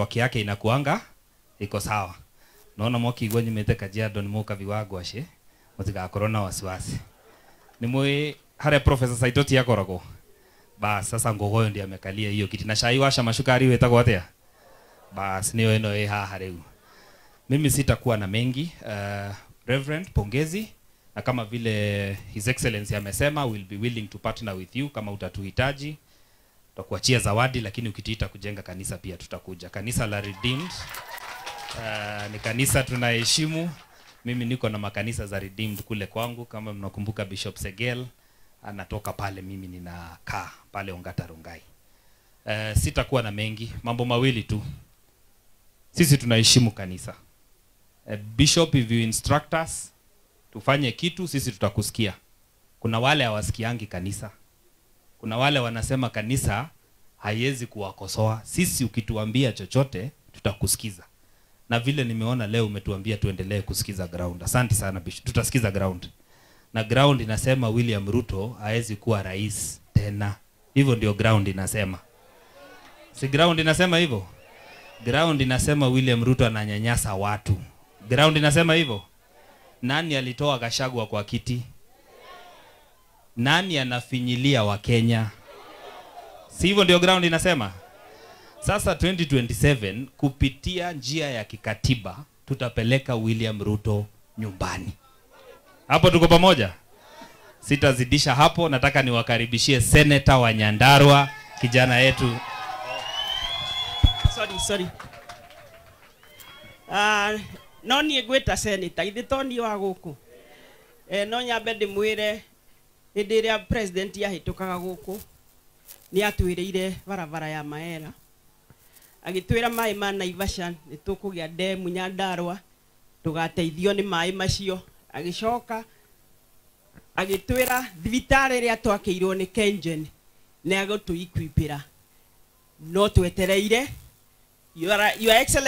network yake inakuanga iko sawa. Naona mwoki igwa nyumete Kajiado ni muka viwago ashe mutiga corona wasiwasi. Ni mwe hare Professor Saitoti yakorako. Bas sasa ngogoyo ndiye amekalia hiyo kiti na shai washa mashukari wetagwo atia. Bas niyo eno haha reu. Mimi sitakuwa na mengi. Reverend pongezi, na kama vile His Excellency amesema, we'll be willing to partner with you kama utatuhitaji. Tutakuachia zawadi, lakini ukitiita kujenga kanisa pia tutakuja. Kanisa la Redeemed ni kanisa tunaheshimu. Mimi niko na makanisa za Redeemed kule kwangu. Kama mnakumbuka Bishop Segel anatoka pale, mimi ninakaa pale Ongata Rongai. Sitakuwa na mengi, mambo mawili tu. Sisi tunaheshimu kanisa. Bishop, if you instruct us tufanye kitu, sisi tutakusikia. Kuna wale hawasikiangi kanisa. Kuna wale wanasema kanisa haiwezi kuwakosoa. Sisi ukituambia chochote tutakusikiza. Na vile nimeona leo umetuambia tuendelee kusikiza ground. Asante sana Bishop. Tutasikiza ground. Na ground inasema William Ruto hawezi kuwa rais tena. Hivyo ndio ground inasema. Si ground inasema hivyo? Ground inasema William Ruto ananyanyasa watu. Ground inasema hivyo. Nani alitoa Gachagua kwa kiti? Nani anafinyilia wa Kenya? Si hivyo ndio ground inasema? Sasa 2027 kupitia njia ya kikatiba tutapeleka William Ruto nyumbani. Hapo tuko pamoja? Sitazidisha hapo, nataka niwakaribishie Senator wa Nyandarua, kijana yetu. Sorry. No ni gweta senator ithitoni wa guku. No nyambe ndimwire hindi ria president yahitukaga guku ni atwiriire barabara ya Maera. Agitwira mai ma Naivasha ni tukugia demu Nyandarua tugateithio ni mai macio. Agicoka agitwira thibitari ria twakiirwo ni Kengen ne agotuikwipira no twetereire your excellent